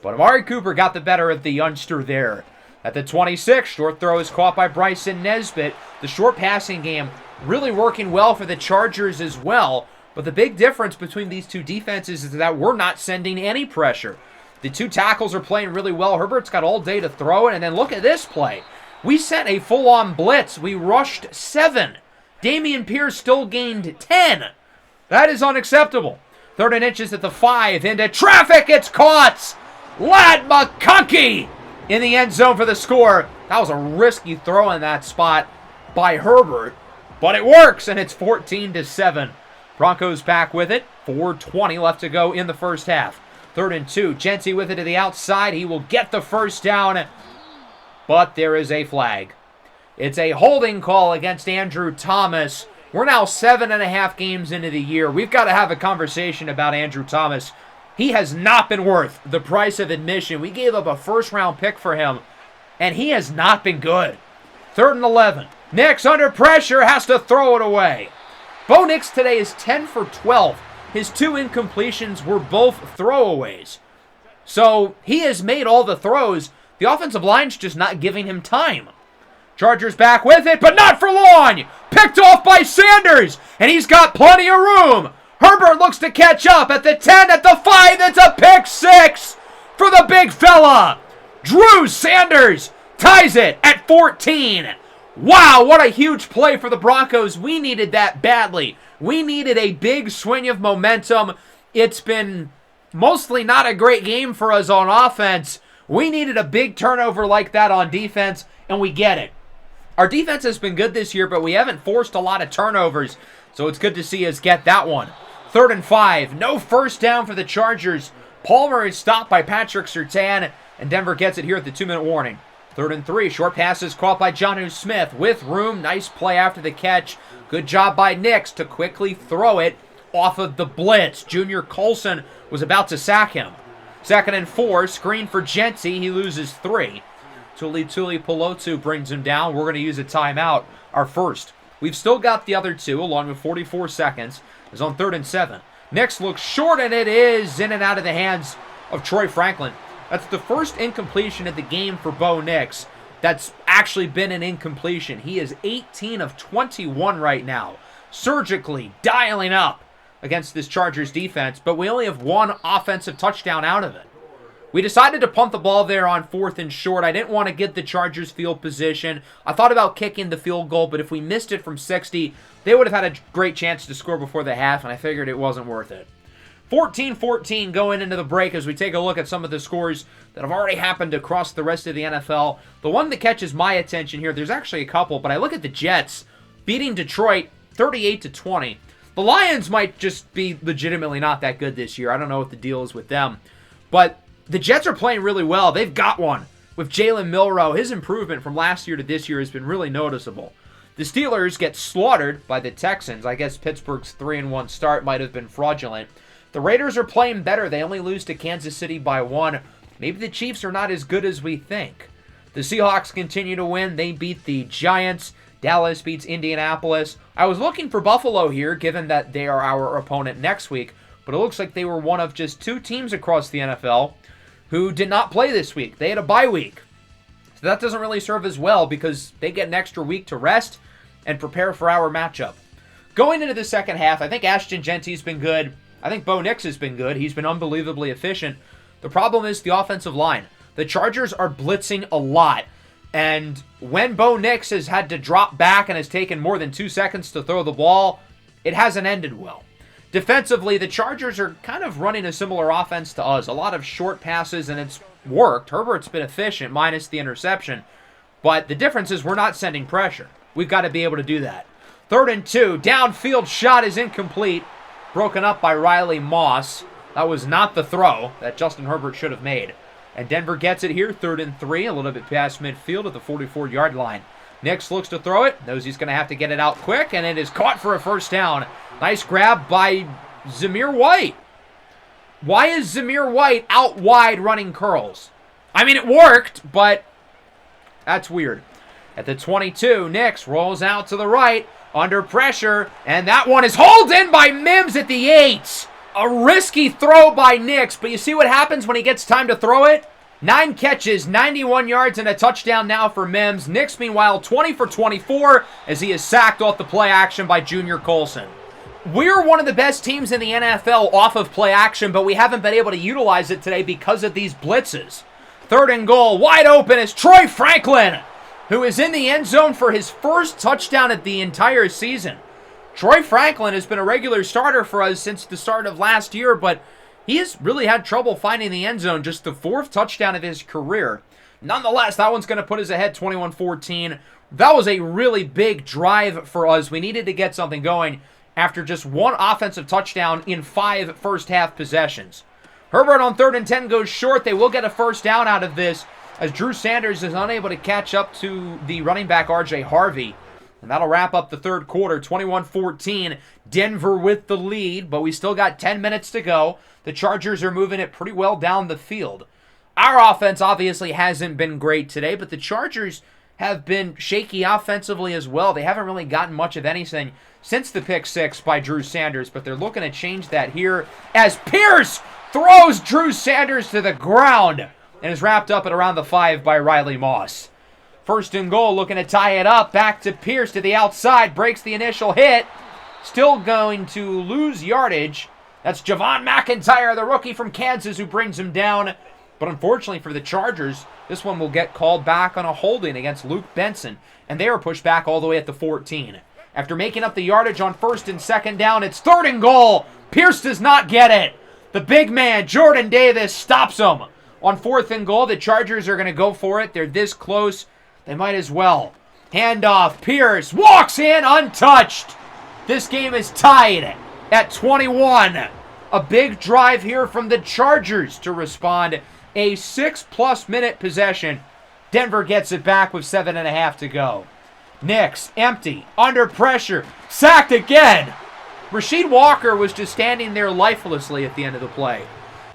but Amari Cooper got the better of the youngster there. At the 26, short throw is caught by Bryson Nesbitt. The short passing game really working well for the Chargers as well. But the big difference between these two defenses is that we're not sending any pressure. The 2 tackles are playing really well. Herbert's got all day to throw it. And then look at this play. We sent a full-on blitz. We rushed 7. Dameon Pierce still gained 10. That is unacceptable. 3rd and inches at the 5. Into traffic. It's caught. Ladd McConkey in the end zone for the score. That was a risky throw in that spot by Herbert, but it works, and it's 14-7. Broncos back with it. 4:20 left to go in the first half. 3rd and 2. Genty with it to the outside. He will get the first down, but there is a flag. It's a holding call against Andrew Thomas. We're now 7.5 games into the year. We've got to have a conversation about Andrew Thomas. He has not been worth the price of admission. We gave up a first-round pick for him, and he has not been good. 3rd and 11. Nix under pressure, has to throw it away. Bo Nix today is 10 for 12. His 2 incompletions were both throwaways. So he has made all the throws. The offensive line's just not giving him time. Chargers back with it, but not for long. Picked off by Sanders, and he's got plenty of room. Herbert looks to catch up at the 10, at the 5. It's a pick 6 for the big fella. Drew Sanders ties it at 14. Wow, what a huge play for the Broncos. We needed that badly. We needed a big swing of momentum. It's been mostly not a great game for us on offense. We needed a big turnover like that on defense, and we get it. Our defense has been good this year, but we haven't forced a lot of turnovers, so it's good to see us get that one. 3rd and 5. No first down for the Chargers. Palmer is stopped by Patrick Surtain, and Denver gets it here at the 2-minute warning. 3rd and 3. Short pass is caught by Jonnu Smith with room. Nice play after the catch. Good job by Nix to quickly throw it off of the blitz. Junior Colson was about to sack him. 2nd and 4. Screen for Genty. He loses 3. Tuli Pelotu brings him down. We're going to use a timeout, our first. We've still got the other 2, along with 44 seconds. It's on 3rd and 7. Nix looks short, and it is in and out of the hands of Troy Franklin. That's the first incompletion of the game for Bo Nix. That's actually been an incompletion. He is 18 of 21 right now, surgically dialing up against this Chargers defense, but we only have 1 offensive touchdown out of it. We decided to punt the ball there on 4th and short. I didn't want to get the Chargers field position. I thought about kicking the field goal, but if we missed it from 60, they would have had a great chance to score before the half, and I figured it wasn't worth it. 14-14 going into the break as we take a look at some of the scores that have already happened across the rest of the NFL. The one that catches my attention here, there's actually a couple, but I look at the Jets beating Detroit 38-20. The Lions might just be legitimately not that good this year. I don't know what the deal is with them. But the Jets are playing really well. They've got one with Jalen Milroe. His improvement from last year to this year has been really noticeable. The Steelers get slaughtered by the Texans. I guess Pittsburgh's 3-1 start might have been fraudulent. The Raiders are playing better. They only lose to Kansas City by 1. Maybe the Chiefs are not as good as we think. The Seahawks continue to win. They beat the Giants. Dallas beats Indianapolis. I was looking for Buffalo here, given that they are our opponent next week, but it looks like they were one of just 2 teams across the NFL who did not play this week. They had a bye week. So that doesn't really serve as well because they get an extra week to rest and prepare for our matchup. Going into the second half, I think Ashton Genty's been good. I think Bo Nix has been good. He's been unbelievably efficient. The problem is the offensive line. The Chargers are blitzing a lot. And when Bo Nix has had to drop back and has taken more than 2 seconds to throw the ball, it hasn't ended well. Defensively, the Chargers are kind of running a similar offense to us. A lot of short passes, and it's worked. Herbert's been efficient, minus the interception. But the difference is we're not sending pressure. We've got to be able to do that. 3rd and 2. Downfield shot is incomplete. Broken up by Riley Moss. That was not the throw that Justin Herbert should have made. And Denver gets it here, 3rd and 3, a little bit past midfield at the 44-yard line. Nix looks to throw it, knows he's going to have to get it out quick, and it is caught for a first down. Nice grab by Zamir White. Why is Zamir White out wide running curls? I mean, it worked, but that's weird. At the 22, Nix rolls out to the right, under pressure, and that one is hauled in by Mims at the 8. A risky throw by Nix, but you see what happens when he gets time to throw it? 9 catches, 91 yards, and a touchdown now for Mims. Nix, meanwhile, 20 for 24 as he is sacked off the play action by Junior Colson. We're one of the best teams in the NFL off of play action, but we haven't been able to utilize it today because of these blitzes. 3rd and goal, wide open is Troy Franklin, who is in the end zone for his first touchdown of the entire season. Troy Franklin has been a regular starter for us since the start of last year, but he has really had trouble finding the end zone, just the 4th touchdown of his career. Nonetheless, that one's going to put us ahead 21-14. That was a really big drive for us. We needed to get something going after just 1 offensive touchdown in 5 first-half possessions. Herbert on 3rd and 10 goes short. They will get a first down out of this, as Drew Sanders is unable to catch up to the running back R.J. Harvey. And that'll wrap up the 3rd quarter, 21-14. Denver with the lead, but we still got 10 minutes to go. The Chargers are moving it pretty well down the field. Our offense obviously hasn't been great today, but the Chargers have been shaky offensively as well. They haven't really gotten much of anything since the pick 6 by Drew Sanders, but they're looking to change that here as Pierce throws Drew Sanders to the ground and is wrapped up at around the 5 by Riley Moss. 1st and goal, looking to tie it up. Back to Pierce to the outside. Breaks the initial hit. Still going to lose yardage. That's Javon McIntyre, the rookie from Kansas, who brings him down. But unfortunately for the Chargers, this one will get called back on a holding against Luke Benson. And they are pushed back all the way at the 14. After making up the yardage on 1st and 2nd down, it's 3rd and goal. Pierce does not get it. The big man, Jordan Davis, stops him. On 4th and goal, the Chargers are going to go for it. They're this close. They might as well. Handoff. Pierce walks in untouched. This game is tied at 21. A big drive here from the Chargers to respond. A 6+ minute possession. Denver gets it back with 7.5 to go. Nix, empty, under pressure, sacked again. Rasheed Walker was just standing there lifelessly at the end of the play.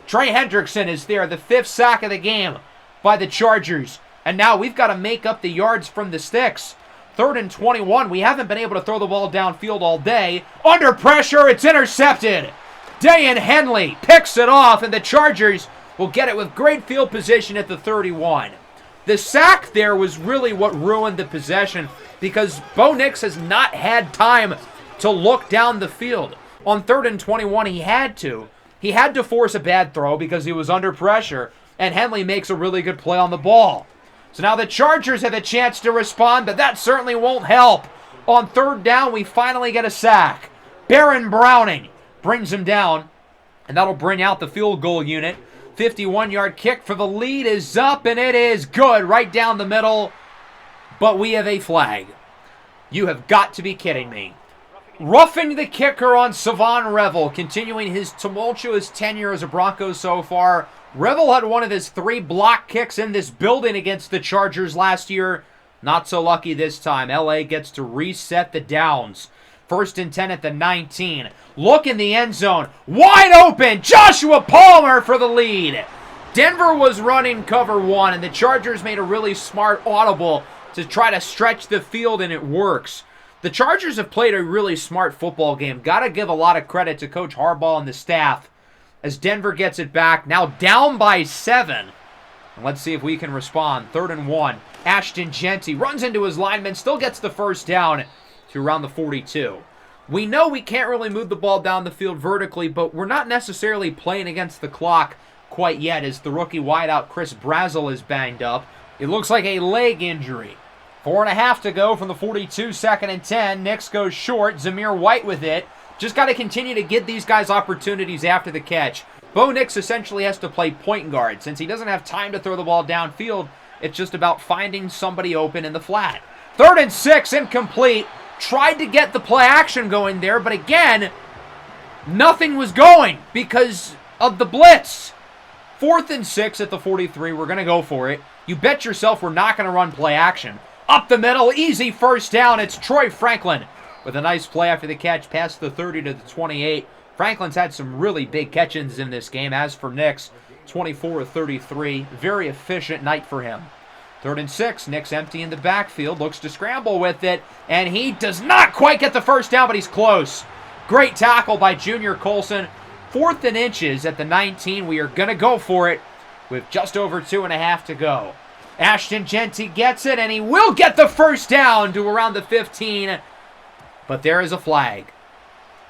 Trey Hendrickson is there, the 5th sack of the game by the Chargers. And now we've got to make up the yards from the sticks. 3rd and 21. We haven't been able to throw the ball downfield all day. Under pressure, it's intercepted. Dayan Henley picks it off, and the Chargers will get it with great field position at the 31. The sack there was really what ruined the possession because Bo Nix has not had time to look down the field. On 3rd and 21, he had to. He had to force a bad throw because he was under pressure, and Henley makes a really good play on the ball. So now the Chargers have a chance to respond, but that certainly won't help. On 3rd down, we finally get a sack. Baron Browning brings him down And that'll bring out the field goal unit. 51-yard kick for the lead is up, and it is good right down the middle. But we have a flag. You have got to be kidding me. Roughing the kicker on Savon Revel, continuing his tumultuous tenure as a Bronco so far. Revel had one of his 3 block kicks in this building against the Chargers last year. Not so lucky this time. LA gets to reset the downs. 1st and 10 at the 19. Look in the end zone. Wide open. Joshua Palmer for the lead. Denver was running cover 1, and the Chargers made a really smart audible to try to stretch the field, and it works. The Chargers have played a really smart football game. Got to give a lot of credit to Coach Harbaugh and the staff as Denver gets it back. Now down by 7. And let's see if we can respond. 3rd and 1. Ashton Jeanty runs into his lineman, still gets the first down to around the 42. We know we can't really move the ball down the field vertically, but we're not necessarily playing against the clock quite yet as the rookie wideout Chris Brazel is banged up. It looks like a leg injury. 4.5 to go from the 42, 2nd and 10. Nix goes short. Zamir White with it. Just got to continue to give these guys opportunities after the catch. Bo Nix essentially has to play point guard. Since he doesn't have time to throw the ball downfield, it's just about finding somebody open in the flat. 3rd and 6, incomplete. Tried to get the play action going there, but again, nothing was going because of the blitz. 4th and 6 at the 43. We're going to go for it. You bet yourself we're not going to run play action. Up the middle, easy first down. It's Troy Franklin with a nice play after the catch past the 30 to the 28. Franklin's had some really big catch-ins in this game. As for Nix, 24 of 33. Very efficient night for him. 3rd and 6, Nix empty in the backfield. Looks to scramble with it, and he does not quite get the first down, but he's close. Great tackle by Junior Colson. 4th and inches at the 19. We are going to go for it with just over 2.5 to go. Ashton Jeanty gets it, and he will get the first down to around the 15. But there is a flag.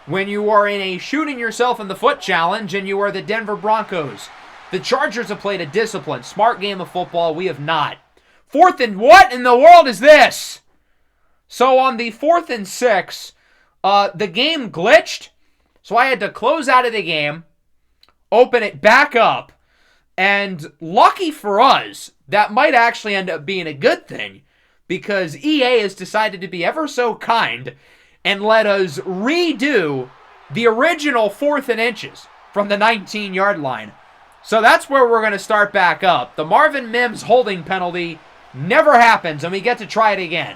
When you are in a shooting yourself in the foot challenge and you are the Denver Broncos, the Chargers have played a disciplined, smart game of football. We have not. 4th and what in the world is this? So on the 4th and 6, the game glitched. So I had to close out of the game, open it back up, and lucky for us, that might actually end up being a good thing because EA has decided to be ever so kind and let us redo the original 4th and inches from the 19-yard line. So that's where we're going to start back up. The Marvin Mims holding penalty never happens, and we get to try it again.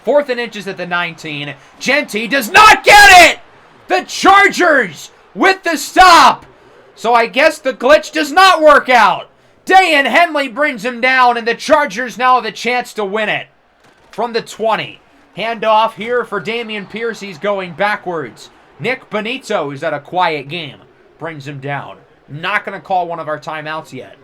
4th and inches at the 19. Jeanty does not get it! The Chargers with the stop! So I guess the glitch does not work out. Dayan Henley brings him down, and the Chargers now have a chance to win it. From the 20. Handoff here for Dameon Pierce. He's going backwards. Nick Benito, who's at a quiet game, brings him down. Not going to call one of our timeouts yet.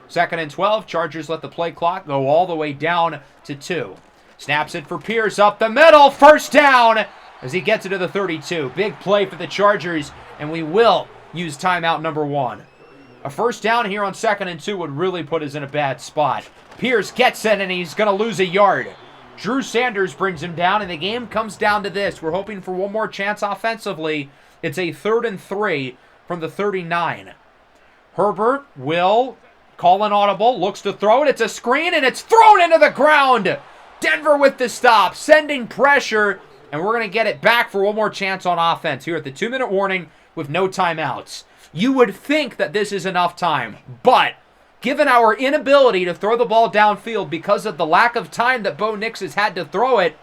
2nd and 12. Chargers let the play clock go all the way down to 2. Snaps it for Pierce up the middle. First down as he gets it to the 32. Big play for the Chargers, and we will use timeout number 1. A first down here on 2nd and 2 would really put us in a bad spot. Pierce gets it, and he's going to lose a yard. Drew Sanders brings him down, and the game comes down to this. We're hoping for one more chance offensively. It's a 3rd and 3 from the 39. Herbert will call an audible, looks to throw it. It's a screen, and it's thrown into the ground. Denver with the stop, sending pressure, and we're going to get it back for one more chance on offense here at the 2-minute warning with no timeouts. You would think that this is enough time, but given our inability to throw the ball downfield because of the lack of time that Bo Nix has had to throw it,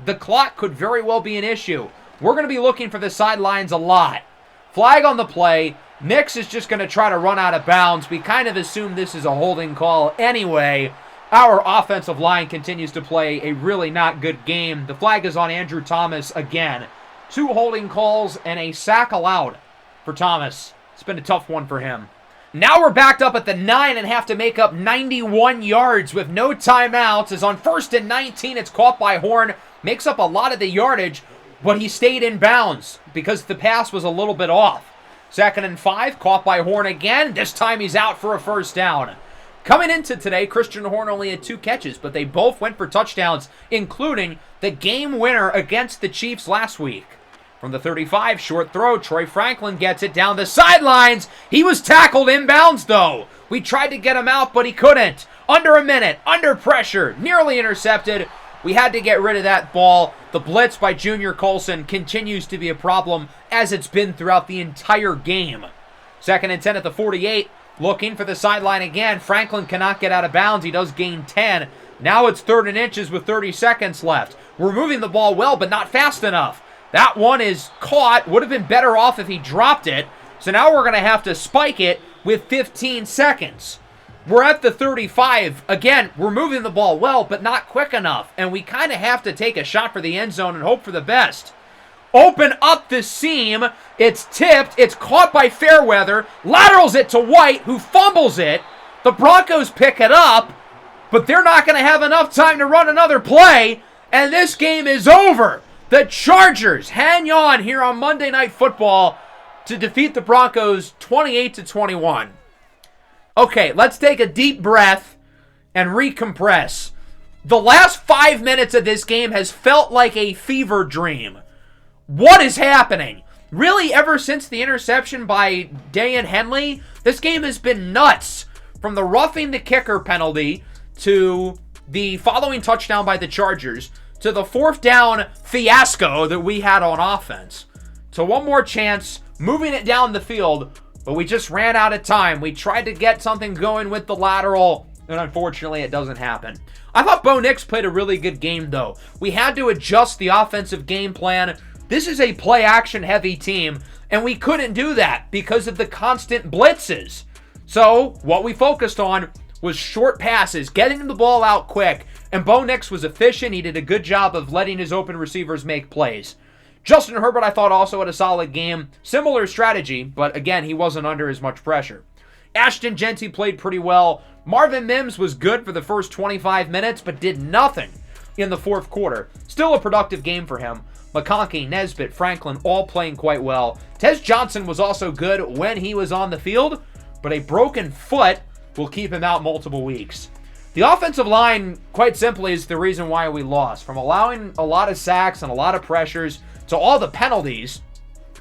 the clock could very well be an issue. We're going to be looking for the sidelines a lot. Flag on the play. Nix is just going to try to run out of bounds. We kind of assume this is a holding call anyway. Our offensive line continues to play a really not good game. The flag is on Andrew Thomas again. 2 holding calls and a sack allowed for Thomas. It's been a tough one for him. Now we're backed up at the 9 and have to make up 91 yards with no timeouts. As on 1st and 19, it's caught by Horn. Makes up a lot of the yardage, but he stayed in bounds because the pass was a little bit off. 2nd and 5, caught by Horn again. This time he's out for a first down. Coming into today, Christian Horn only had 2 catches, but they both went for touchdowns, including the game winner against the Chiefs last week. From the 35, short throw, Troy Franklin gets it down the sidelines. He was tackled inbounds, though. We tried to get him out, but he couldn't. Under a minute, under pressure, nearly intercepted. We had to get rid of that ball. The blitz by Junior Colson continues to be a problem, as it's been throughout the entire game. 2nd and 10 at the 48. Looking for the sideline again. Franklin cannot get out of bounds. He does gain 10. Now it's 3rd and inches with 30 seconds left. We're moving the ball well, but not fast enough. That one is caught. Would have been better off if he dropped it. So now we're going to have to spike it with 15 seconds. We're at the 35. Again, we're moving the ball well, but not quick enough. And we kind of have to take a shot for the end zone and hope for the best. Open up the seam. It's tipped. It's caught by Fairweather. Laterals it to White, who fumbles it. The Broncos pick it up, but they're not going to have enough time to run another play. And this game is over. The Chargers hang on here on Monday Night Football to defeat the Broncos 28-21. Okay, let's take a deep breath and recompress. The last 5 minutes of this game has felt like a fever dream. What is happening? Really, ever since the interception by Dayan Henley, this game has been nuts. From the roughing the kicker penalty to the following touchdown by the Chargers to the 4th down fiasco that we had on offense. So one more chance, moving it down the field, but we just ran out of time. We tried to get something going with the lateral, and unfortunately it doesn't happen. I thought Bo Nix played a really good game, though. We had to adjust the offensive game plan. This is a play-action heavy team, and we couldn't do that because of the constant blitzes. So what we focused on was short passes, getting the ball out quick, and Bo Nix was efficient. He did a good job of letting his open receivers make plays. Justin Herbert, I thought, also had a solid game. Similar strategy, but again, he wasn't under as much pressure. Ashton Jeanty played pretty well. Marvin Mims was good for the first 25 minutes, but did nothing in the 4th quarter. Still a productive game for him. McConkey, Nesbitt, Franklin, all playing quite well. Tez Johnson was also good when he was on the field, but a broken foot will keep him out multiple weeks. The offensive line, quite simply, is the reason why we lost. From allowing a lot of sacks and a lot of pressures to all the penalties,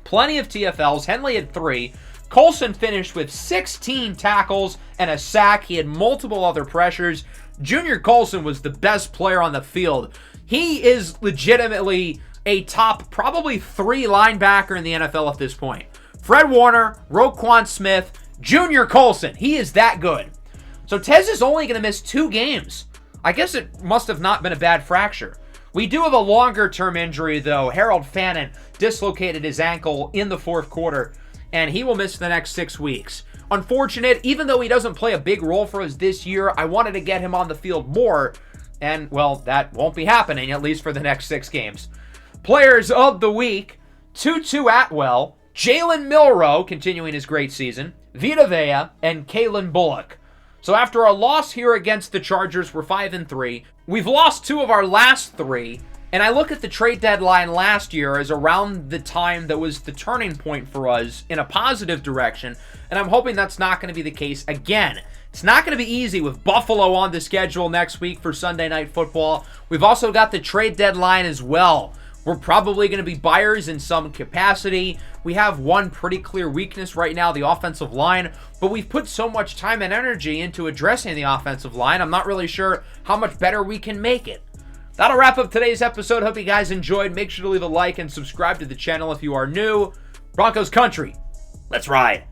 plenty of TFLs. Henley had 3. Colson finished with 16 tackles and a sack. He had multiple other pressures. Junior Colson was the best player on the field. He is legitimately a top, probably 3 linebacker in the NFL at this point. Fred Warner, Roquan Smith, Junior Colson. He is that good. So Tez is only going to miss 2 games. I guess it must have not been a bad fracture. We do have a longer-term injury, though. Harold Fannin dislocated his ankle in the 4th quarter, and he will miss the next 6 weeks. Unfortunate, even though he doesn't play a big role for us this year, I wanted to get him on the field more, and, well, that won't be happening, at least for the next 6 games. Players of the week, Tutu Atwell, Jalen Milroe, continuing his great season, Vita Vea, and Kalen Bullock. So after our loss here against the Chargers, we're 5-3. We've lost 2 of our last 3, and I look at the trade deadline last year as around the time that was the turning point for us in a positive direction, and I'm hoping that's not going to be the case again. It's not going to be easy with Buffalo on the schedule next week for Sunday Night Football. We've also got the trade deadline as well. We're probably going to be buyers in some capacity. We have one pretty clear weakness right now, the offensive line, but we've put so much time and energy into addressing the offensive line, I'm not really sure how much better we can make it. That'll wrap up today's episode. Hope you guys enjoyed. Make sure to leave a like and subscribe to the channel if you are new. Broncos country, let's ride.